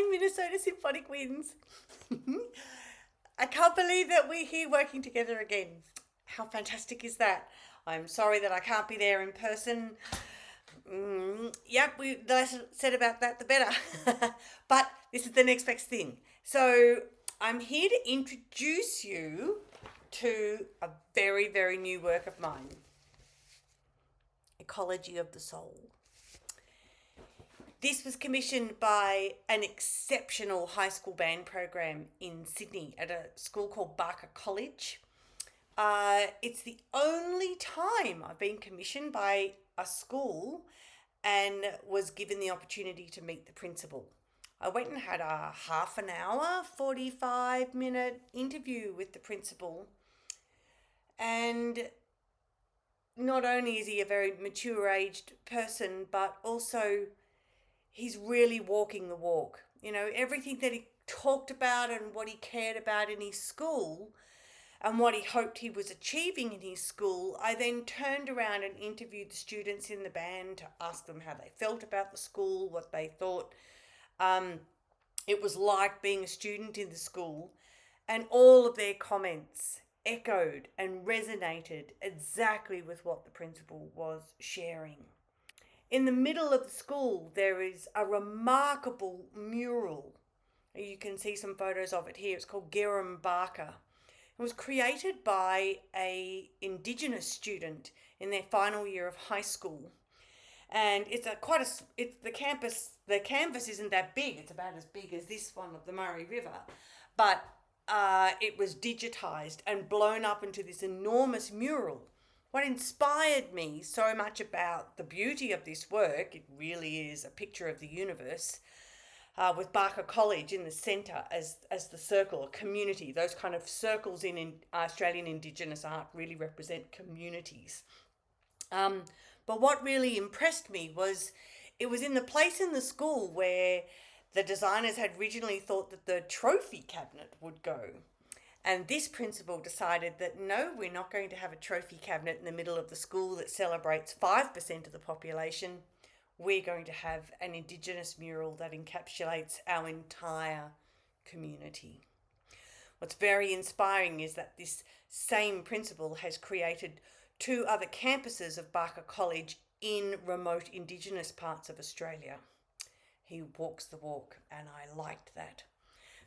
morning, Minnesota Symphonic Winds. I can't believe that we're here working together again. How fantastic is that? I'm sorry that I can't be there in person. Yep, the less said about that, the better. But this is the next best thing. So I'm here to introduce you to a very, very new work of mine. Ecology of the Soul. This was commissioned by an exceptional high school band program in Sydney at a school called Barker College. It's the only time I've been commissioned by a school and was given the opportunity to meet the principal. I went and had a half an hour, 45-minute interview with the principal. And not only is he a very mature-aged person, but also he's really walking the walk. You know, everything that he talked about and what he cared about in his school and what he hoped he was achieving in his school, I then turned around and interviewed the students in the band to ask them how they felt about the school, what they thought it was like being a student in the school, and all of their comments echoed and resonated exactly with what the principal was sharing. In the middle of the school, there is a remarkable mural. You can see some photos of it here. It's called Gurrum Barker. It was created by an Indigenous student in their final year of high school, and it's the canvas isn't that big. It's about as big as this one of the Murray River, but it was digitized and blown up into this enormous mural. What inspired me so much about the beauty of this work, it really is a picture of the universe, with Barker College in the centre as the circle, a community. Those kind of circles in Australian Indigenous art really represent communities. But what really impressed me was it was in the place in the school where the designers had originally thought that the trophy cabinet would go. And this principal decided that no, we're not going to have a trophy cabinet in the middle of the school that celebrates 5% of the population. We're going to have an Indigenous mural that encapsulates our entire community. What's very inspiring is that this same principal has created 2 other campuses of Barker College in remote Indigenous parts of Australia. He walks the walk, and I liked that.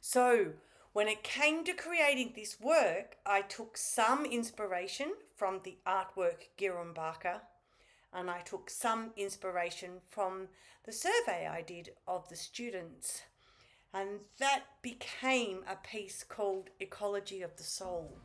So when it came to creating this work, I took some inspiration from the artwork Gurrum Barker, and I took some inspiration from the survey I did of the students. And that became a piece called Ecology of the Soul.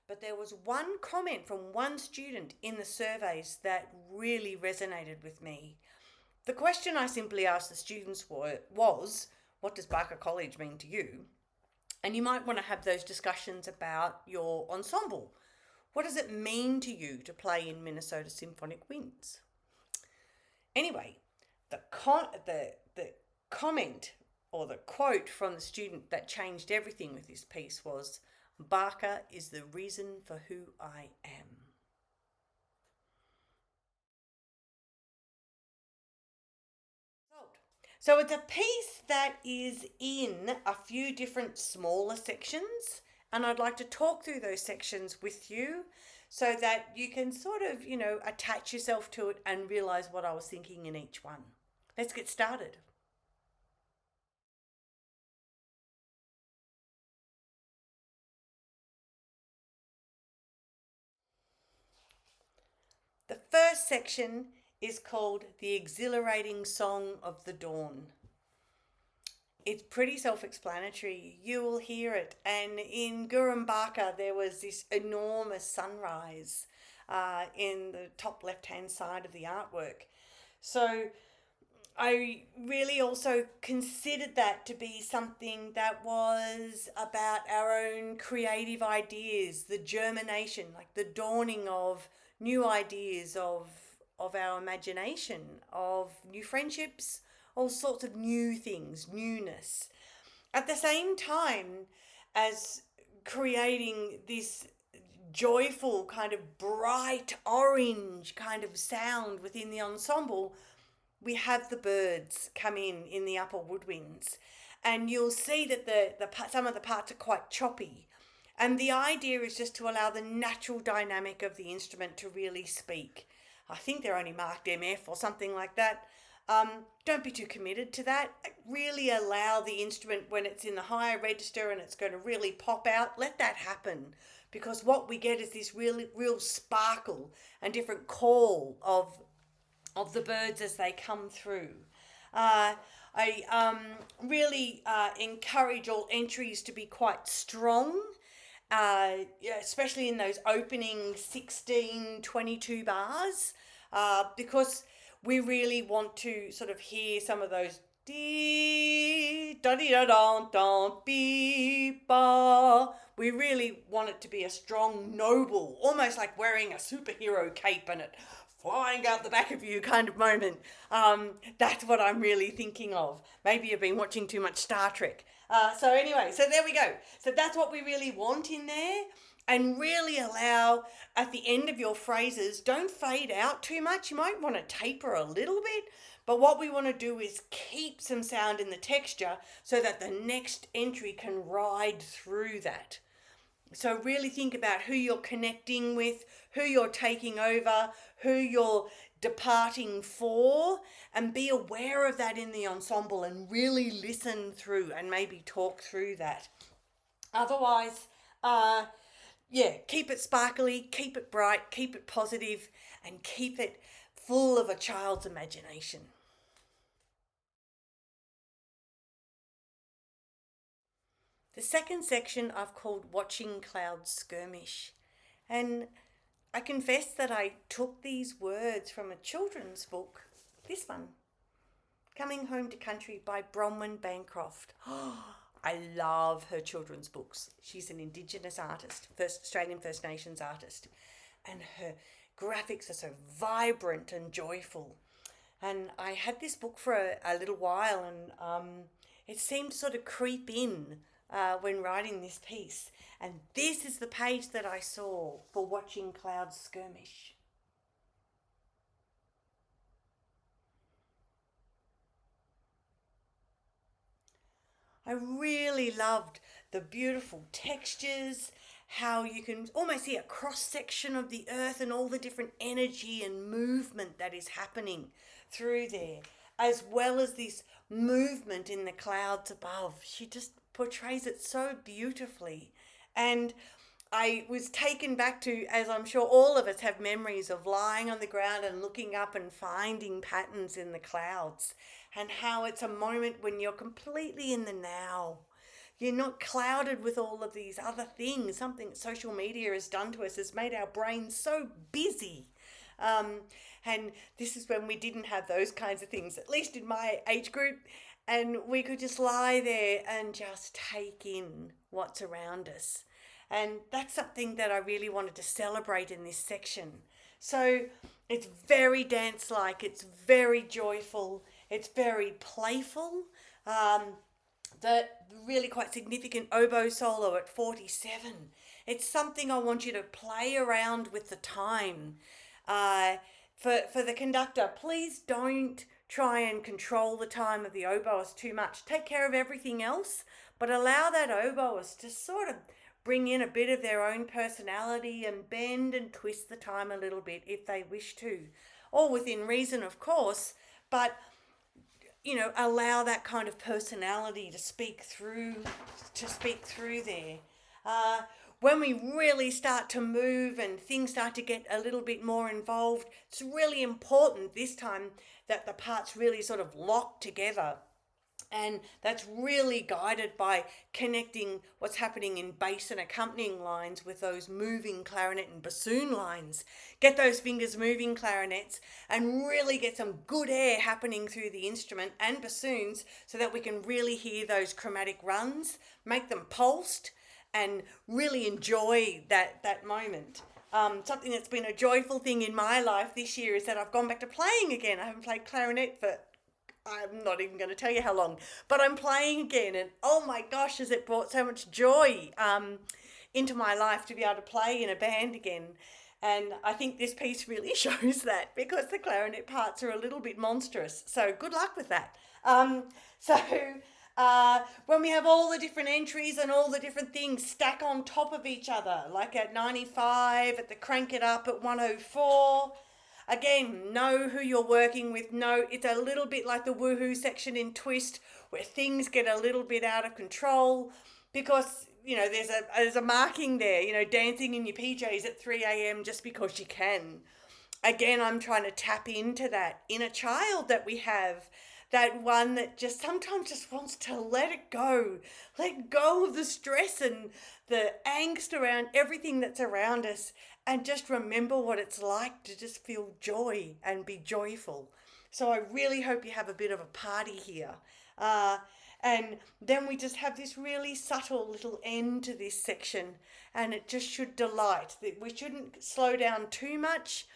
But there was one comment from one student in the surveys that really resonated with me. The question I simply asked the students was, what does Barker College mean to you? And you might want to have those discussions about your ensemble. What does it mean to you to play in Minnesota Symphonic Winds? Anyway, the comment or the quote from the student that changed everything with this piece was, Barker is the reason for who I am. So it's a piece that is in a few different smaller sections, and I'd like to talk through those sections with you so that you can sort of, attach yourself to it and realize what I was thinking in each one. Let's get started. The first section is called The Exhilarating Song of the Dawn. It's pretty self-explanatory. You will hear it. And in Gurrumbaka, there was this enormous sunrise in the top left-hand side of the artwork. So I really also considered that to be something that was about our own creative ideas, the germination, like the dawning of new ideas, of our imagination, of new friendships, all sorts of new things, newness. At the same time as creating this joyful kind of bright orange kind of sound within the ensemble, we have the birds come in the upper woodwinds, and you'll see that some of the parts are quite choppy, and the idea is just to allow the natural dynamic of the instrument to really speak. I think they're only marked MF or something like that. Don't be too committed to that. Really allow the instrument, when it's in the higher register and it's going to really pop out, let that happen, because what we get is this real sparkle and different call of the birds as they come through. I really encourage all entries to be quite strong, yeah, especially in those opening 16, 22 bars, because we really want to sort of hear some of those dee da dee da da da beep ba. We really want it to be a strong, noble, almost like wearing a superhero cape and it flying out the back of you kind of moment. That's what I'm really thinking of. Maybe you've been watching too much Star Trek. So anyway, so there we go. So that's what we really want in there. And really allow, at the end of your phrases, don't fade out too much. You might want to taper a little bit, but what we want to do is keep some sound in the texture so that the next entry can ride through that. So really think about who you're connecting with, who you're taking over, who you're departing for, and be aware of that in the ensemble and really listen through and maybe talk through that. Otherwise, keep it sparkly, keep it bright, keep it positive, and keep it full of a child's imagination. The second section I've called Watching Clouds Skirmish. And I confess that I took these words from a children's book, this one, Coming Home to Country by Bronwyn Bancroft. I love her children's books. She's an Indigenous artist, Australian First Nations artist. And her graphics are so vibrant and joyful. And I had this book for a little while, and it seemed to sort of creep in when writing this piece. And this is the page that I saw for Watching Clouds Skirmish. I really loved the beautiful textures, how you can almost see a cross section of the earth and all the different energy and movement that is happening through there, as well as this movement in the clouds above. She just portrays it so beautifully. And I was taken back to, as I'm sure all of us have memories of lying on the ground and looking up and finding patterns in the clouds, and how it's a moment when you're completely in the now. You're not clouded with all of these other things. Something social media has done to us has made our brains so busy. And this is when we didn't have those kinds of things, at least in my age group, and we could just lie there and just take in what's around us. And that's something that I really wanted to celebrate in this section. So it's very dance-like, it's very joyful, it's very playful. The really quite significant oboe solo at 47. It's something I want you to play around with the time. For the conductor, please don't try and control the time of the oboist too much. Take care of everything else, but allow that oboist to sort of bring in a bit of their own personality and bend and twist the time a little bit if they wish to. All within reason, of course, but allow that kind of personality to speak through there. Uh, when we really start to move and things start to get a little bit more involved, it's really important this time that the parts really sort of lock together. And that's really guided by connecting what's happening in bass and accompanying lines with those moving clarinet and bassoon lines. Get those fingers moving, clarinets, and really get some good air happening through the instrument and bassoons so that we can really hear those chromatic runs, make them pulsed, and really enjoy that moment. Something that's been a joyful thing in my life this year is that I've gone back to playing again. I haven't played clarinet for, I'm not even going to tell you how long, but I'm playing again, and oh my gosh, has it brought so much joy into my life to be able to play in a band again. And I think this piece really shows that, because the clarinet parts are a little bit monstrous. So good luck with that. So when we have all the different entries and all the different things stack on top of each other, like at 95, at the crank it up at 104. Again, know who you're working with. Know it's a little bit like the woohoo section in Twist, where things get a little bit out of control because, there's a marking there, dancing in your PJs at 3 a.m. just because you can. Again, I'm trying to tap into that inner child that we have, that one that just sometimes just wants to let go of the stress and the angst around everything that's around us, and just remember what it's like to just feel joy and be joyful. So I really hope you have a bit of a party here. And then we just have this really subtle little end to this section, and it just should delight. We shouldn't slow down too much,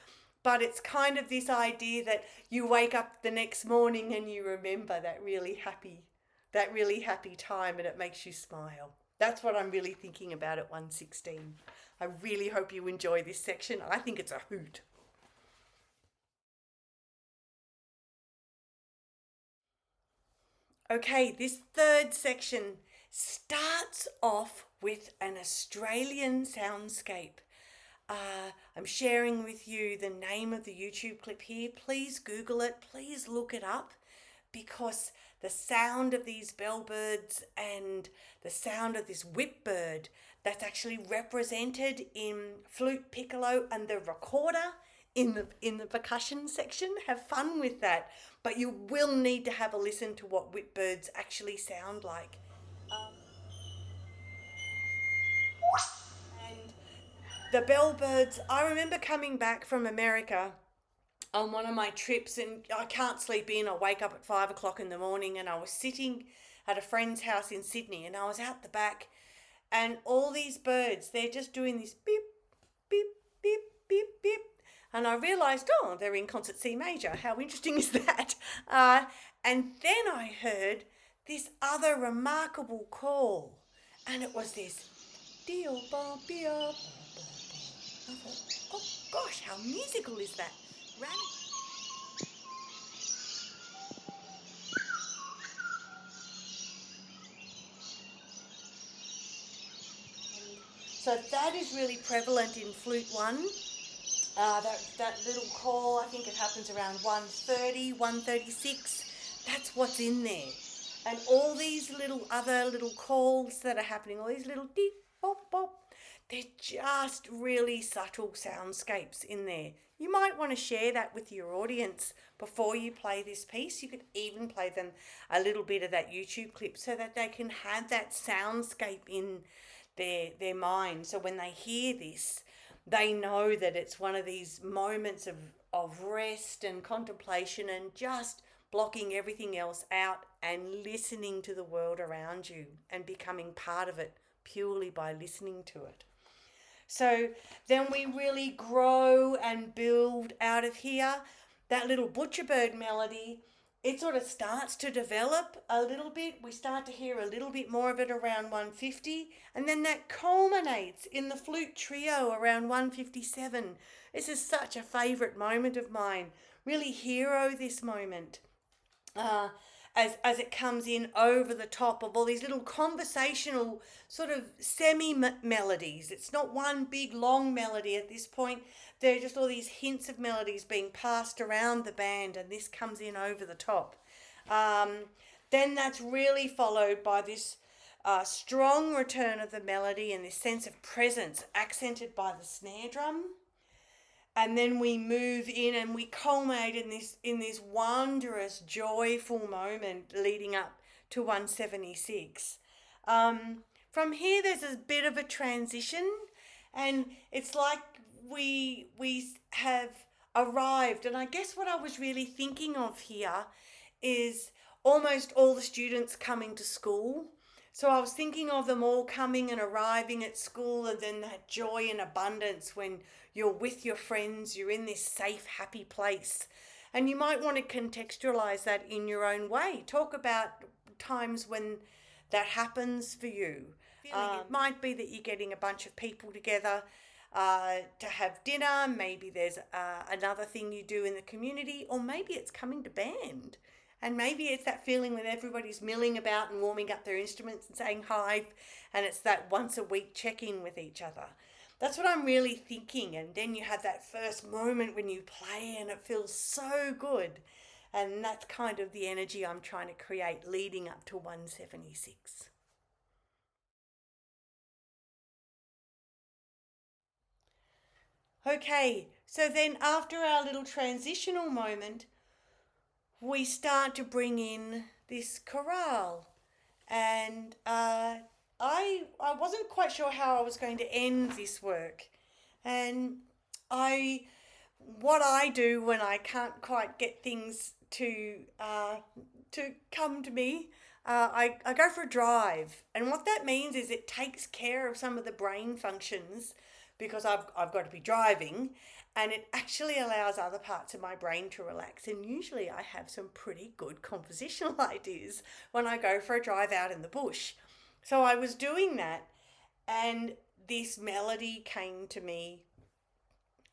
but it's kind of this idea that you wake up the next morning and you remember that really happy time, and it makes you smile. That's what I'm really thinking about at 116. I really hope you enjoy this section. I think it's a hoot. Okay, this third section starts off with an Australian soundscape. I'm sharing with you the name of the YouTube clip here. Please Google it. Please look it up, because the sound of these bellbirds and the sound of this whipbird that's actually represented in flute, piccolo, and the recorder in the percussion section. Have fun with that, but you will need to have a listen to what whipbirds actually sound like. And the bellbirds, I remember coming back from America on one of my trips, and I can't sleep in. I wake up at 5 o'clock in the morning, and I was sitting at a friend's house in Sydney, and I was out the back, and all these birds, they're just doing this beep, beep, beep, beep, beep. And I realised, oh, they're in concert C major. How interesting is that? And then I heard this other remarkable call, and it was this deal, bum, beer. I thought, oh gosh, how musical is that? So that is really prevalent in flute one. That little call, I think it happens around 1:30, 1:36. That's what's in there. And all these other little calls that are happening, all these little deep, bop, bop, they're just really subtle soundscapes in there. You might want to share that with your audience before you play this piece. You could even play them a little bit of that YouTube clip so that they can have that soundscape in their mind. So when they hear this, they know that it's one of these moments of rest and contemplation and just blocking everything else out and listening to the world around you and becoming part of it purely by listening to it. So then we really grow and build out of here. That little butcherbird melody, it sort of starts to develop a little bit. We start to hear a little bit more of it around 150, and then that culminates in the flute trio around 157. This is such a favourite moment of mine. Really hero this moment. as it comes in over the top of all these little conversational sort of semi-melodies. It's not one big long melody at this point. There are just all these hints of melodies being passed around the band, and this comes in over the top. Then that's really followed by this strong return of the melody and this sense of presence accented by the snare drum. And then we move in and we culminate in this wondrous, joyful moment leading up to 176. From here, there's a bit of a transition, and it's like we have arrived. And I guess what I was really thinking of here is almost all the students coming to school. So I was thinking of them all coming and arriving at school, and then that joy and abundance when you're with your friends, you're in this safe, happy place. And you might want to contextualize that in your own way. Talk about times when that happens for you. It might be that you're getting a bunch of people together to have dinner. Maybe there's another thing you do in the community, or maybe it's coming to band. And maybe it's that feeling when everybody's milling about and warming up their instruments and saying hi, and it's that once a week check-in with each other. That's what I'm really thinking. And then you have that first moment when you play and it feels so good. And that's kind of the energy I'm trying to create leading up to 176. Okay, so then after our little transitional moment, we start to bring in this chorale, and I wasn't quite sure how I was going to end this work, and what I do when I can't quite get things to come to me, I go for a drive, and what that means is it takes care of some of the brain functions because I've got to be driving, and it actually allows other parts of my brain to relax. And usually I have some pretty good compositional ideas when I go for a drive out in the bush. So I was doing that, and this melody came to me,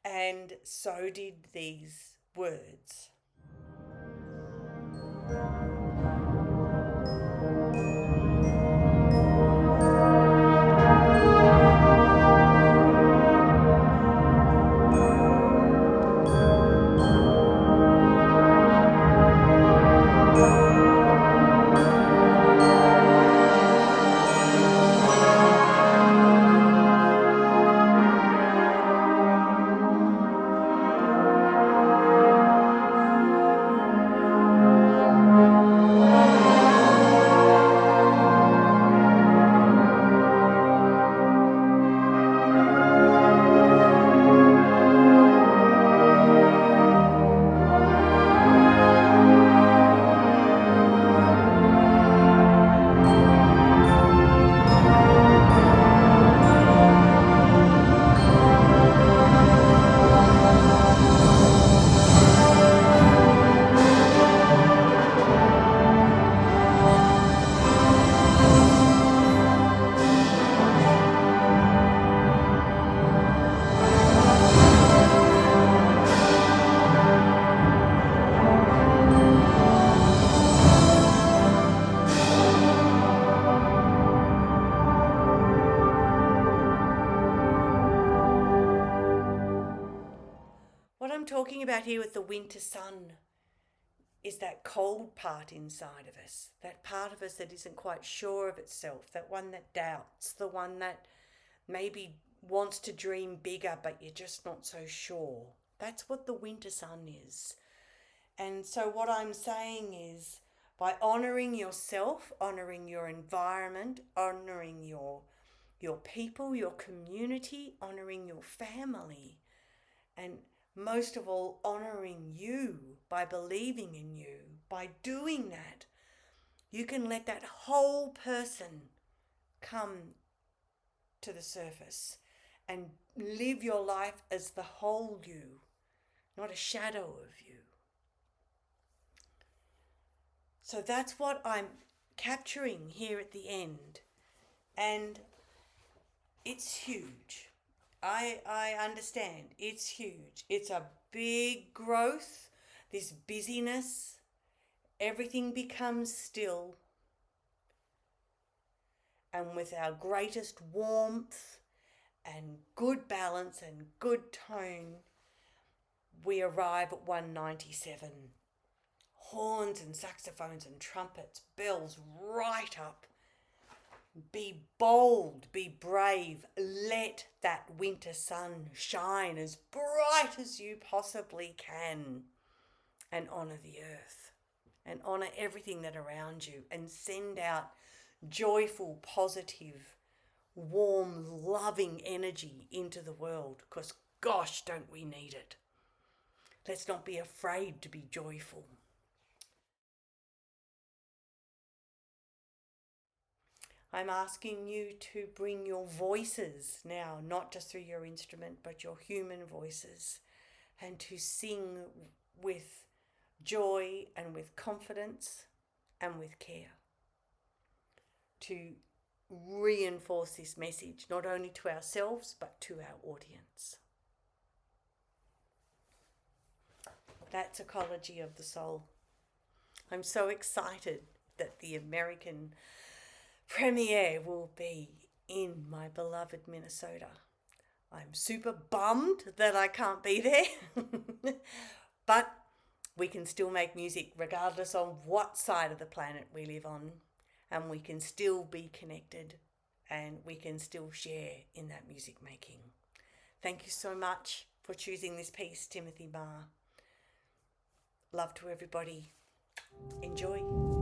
and so did these words. What I'm talking about here with the winter sun is that cold part inside of us, that part of us that isn't quite sure of itself, that one that doubts, the one that maybe wants to dream bigger but you're just not so sure. That's what the winter sun is. And so what I'm saying is, by honouring yourself, honouring your environment, honouring your people, your community, honouring your family, and most of all, honouring you by believing in you, by doing that, you can let that whole person come to the surface and live your life as the whole you, not a shadow of you. So that's what I'm capturing here at the end. And it's huge. I understand. It's huge. It's a big growth, this busyness. everything becomes still, and with our greatest warmth and good balance and good tone, we arrive at 197. Horns and saxophones and trumpets, bells right up. Be bold, be brave, let that winter sun shine as bright as you possibly can, and honour the earth and honour everything that around you, and send out joyful, positive, warm, loving energy into the world, because gosh, don't we need it. Let's not be afraid to be joyful. I'm asking you to bring your voices now, not just through your instrument, but your human voices, and to sing with joy and with confidence and with care, to reinforce this message not only to ourselves but to our audience. That's Ecology of the Soul. I'm so excited that the American premiere will be in my beloved Minnesota. I'm super bummed that I can't be there, but we can still make music regardless of what side of the planet we live on, and we can still be connected, and we can still share in that music making. Thank you so much for choosing this piece, Timothy Marr. Love to everybody. Enjoy.